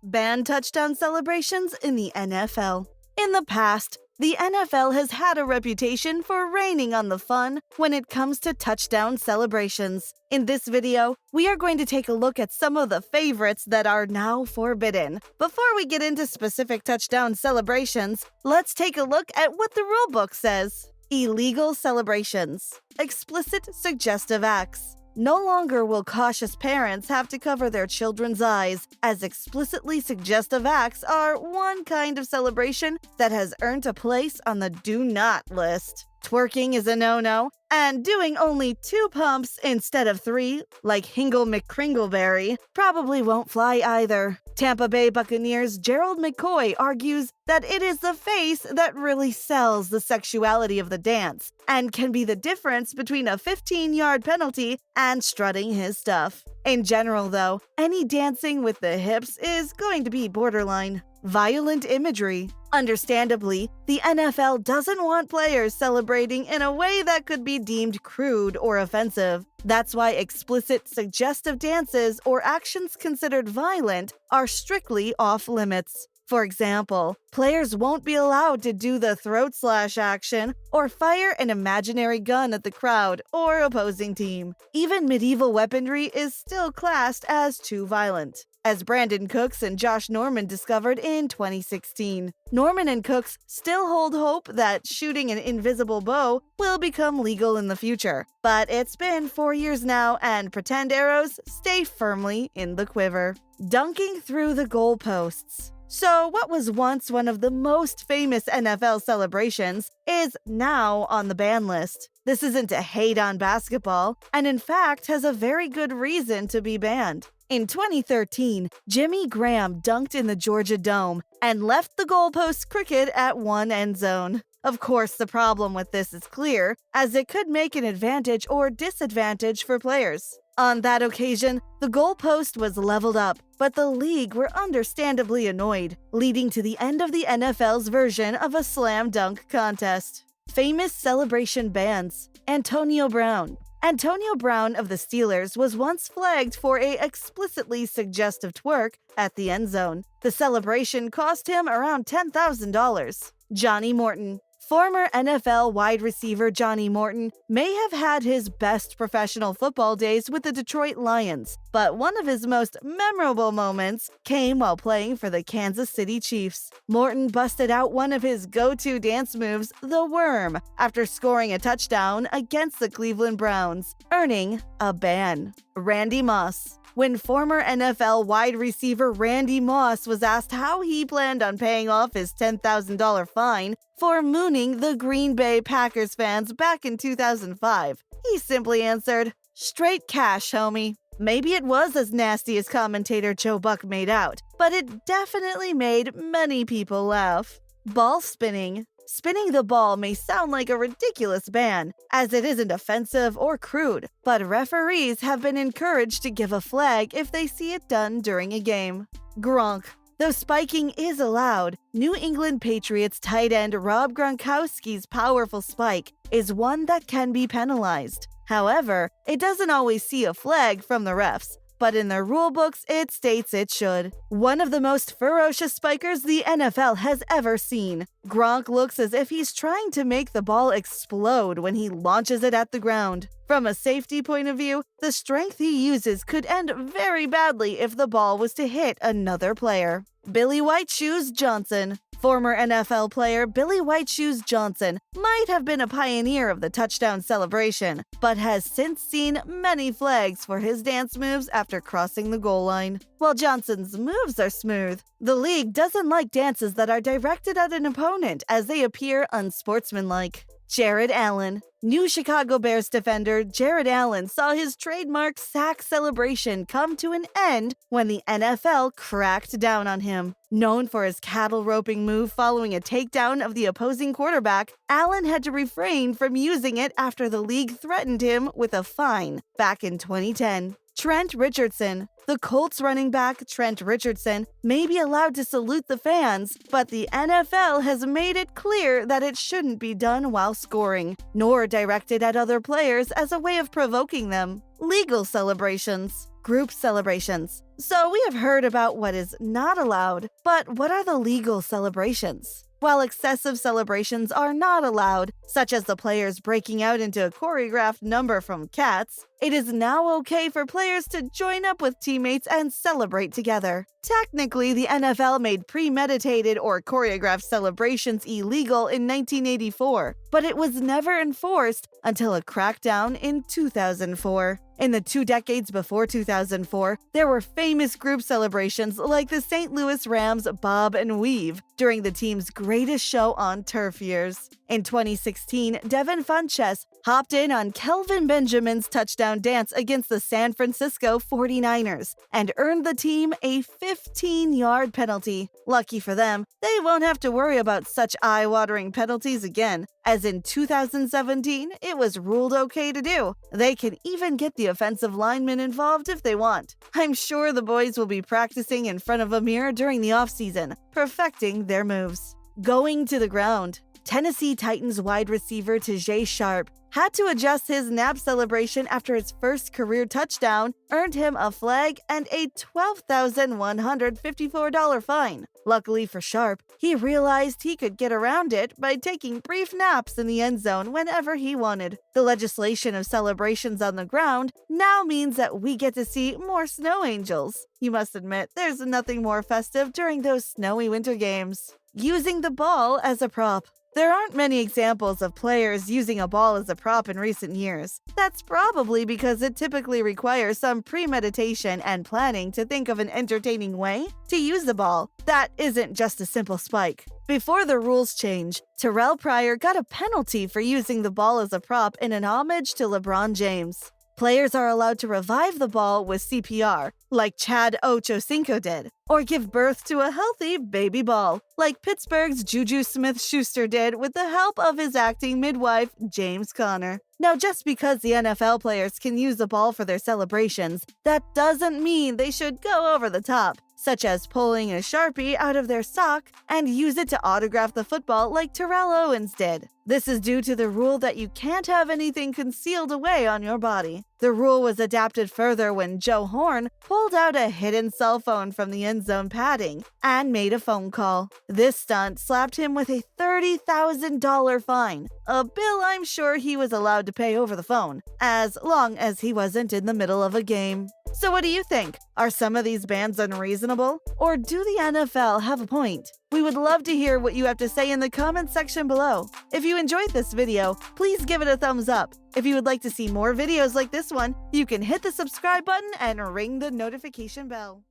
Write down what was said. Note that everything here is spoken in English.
Banned touchdown celebrations in the NFL. In the past, the NFL has had a reputation for raining on the fun when it comes to touchdown celebrations. In this video, we are going to take a look at some of the favorites that are now forbidden. Before we get into specific touchdown celebrations, let's take a look at what the rulebook says. Illegal celebrations. Explicit suggestive acts. No longer will cautious parents have to cover their children's eyes, as explicitly suggestive acts are one kind of celebration that has earned a place on the do not list. Twerking is a no-no, and doing only 2 pumps instead of 3, like Hingle McCringleberry, probably won't fly either. Tampa Bay Buccaneers' Gerald McCoy argues that it is the face that really sells the sexuality of the dance, and can be the difference between a 15-yard penalty and strutting his stuff. In general, though, any dancing with the hips is going to be borderline. Violent imagery. Understandably, the NFL doesn't want players celebrating in a way that could be deemed crude or offensive. That's why explicit suggestive dances or actions considered violent are strictly off limits. For example, players won't be allowed to do the throat slash action or fire an imaginary gun at the crowd or opposing team. Even medieval weaponry is still classed as too violent, as Brandon Cooks and Josh Norman discovered in 2016. Norman and Cooks still hold hope that shooting an invisible bow will become legal in the future, but it's been 4 years now and pretend arrows stay firmly in the quiver. Dunking through the goalposts. So, what was once one of the most famous NFL celebrations is now on the ban list. This isn't to hate on basketball, and in fact has a very good reason to be banned. In 2013, Jimmy Graham dunked in the Georgia Dome and left the goalpost crooked at one end zone. Of course, the problem with this is clear, as it could make an advantage or disadvantage for players. On that occasion, the goalpost was leveled up, but the league were understandably annoyed, leading to the end of the NFL's version of a slam dunk contest. Famous celebration bans. Antonio Brown. Antonio Brown of the Steelers was once flagged for a explicitly suggestive twerk at the end zone. The celebration cost him around $10,000. Johnny Morton. Former NFL wide receiver Johnny Morton may have had his best professional football days with the Detroit Lions, but one of his most memorable moments came while playing for the Kansas City Chiefs. Morton busted out one of his go-to dance moves, the worm, after scoring a touchdown against the Cleveland Browns, earning a ban. Randy Moss. When former NFL wide receiver Randy Moss was asked how he planned on paying off his $10,000 fine for mooning the Green Bay Packers fans back in 2005, he simply answered, "Straight cash, homie." Maybe it was as nasty as commentator Joe Buck made out, but it definitely made many people laugh. Ball spinning. Spinning the ball may sound like a ridiculous ban, as it isn't offensive or crude, but referees have been encouraged to give a flag if they see it done during a game. Gronk. Though spiking is allowed, New England Patriots tight end Rob Gronkowski's powerful spike is one that can be penalized. However, it doesn't always see a flag from the refs, but in their rulebooks it states it should. One of the most ferocious spikers the NFL has ever seen. Gronk looks as if he's trying to make the ball explode when he launches it at the ground. From a safety point of view, the strength he uses could end very badly if the ball was to hit another player. Billy White Shoes Johnson. Former NFL player Billy White Shoes Johnson might have been a pioneer of the touchdown celebration, but has since seen many flags for his dance moves after crossing the goal line. While Johnson's moves are smooth, the league doesn't like dances that are directed at an opponent as they appear unsportsmanlike. Jared Allen. New Chicago Bears defender Jared Allen saw his trademark sack celebration come to an end when the NFL cracked down on him. Known for his cattle roping move following a takedown of the opposing quarterback, Allen had to refrain from using it after the league threatened him with a fine back in 2010. Trent Richardson. The Colts running back Trent Richardson may be allowed to salute the fans, but the NFL has made it clear that it shouldn't be done while scoring, nor directed at other players as a way of provoking them. Legal celebrations. group celebrations. So we have heard about what is not allowed, but what are the legal celebrations? While excessive celebrations are not allowed, such as the players breaking out into a choreographed number from Cats, it is now okay for players to join up with teammates and celebrate together. Technically, the NFL made premeditated or choreographed celebrations illegal in 1984, but it was never enforced until a crackdown in 2004. In the 2 decades before 2004, there were famous group celebrations like the St. Louis Rams' Bob and Weave during the team's greatest show on turf years. In 2016, Devin Funchess hopped in on Kelvin Benjamin's touchdown dance against the San Francisco 49ers and earned the team a 15-yard penalty. Lucky for them, they won't have to worry about such eye-watering penalties again, as in 2017, it was ruled okay to do. They can even get the offensive linemen involved if they want. I'm sure the boys will be practicing in front of a mirror during the offseason, perfecting their moves. Going to the ground. Tennessee Titans wide receiver Tajae Sharpe had to adjust his nap celebration after his first career touchdown earned him a flag and a $12,154 fine. Luckily for Sharpe, he realized he could get around it by taking brief naps in the end zone whenever he wanted. The legislation of celebrations on the ground now means that we get to see more snow angels. You must admit, there's nothing more festive during those snowy winter games. Using the ball as a prop. There aren't many examples of players using a ball as a prop in recent years. That's probably because it typically requires some premeditation and planning to think of an entertaining way to use the ball. That isn't just a simple spike. Before the rules change, Terrell Pryor got a penalty for using the ball as a prop in an homage to LeBron James. Players are allowed to revive the ball with CPR, like Chad Ochocinco did, or give birth to a healthy baby ball, like Pittsburgh's Juju Smith-Schuster did with the help of his acting midwife, James Conner. Now, just because the NFL players can use the ball for their celebrations, that doesn't mean they should go over the top, such as pulling a Sharpie out of their sock and use it to autograph the football like Terrell Owens did. This is due to the rule that you can't have anything concealed away on your body. The rule was adapted further when Joe Horn pulled out a hidden cell phone from the end zone padding and made a phone call. This stunt slapped him with a $30,000 fine, a bill I'm sure he was allowed to pay over the phone, as long as he wasn't in the middle of a game. So what do you think? Are some of these bans unreasonable? Or do the NFL have a point? We would love to hear what you have to say in the comments section below. If you enjoyed this video, please give it a thumbs up. If you would like to see more videos like this one, you can hit the subscribe button and ring the notification bell.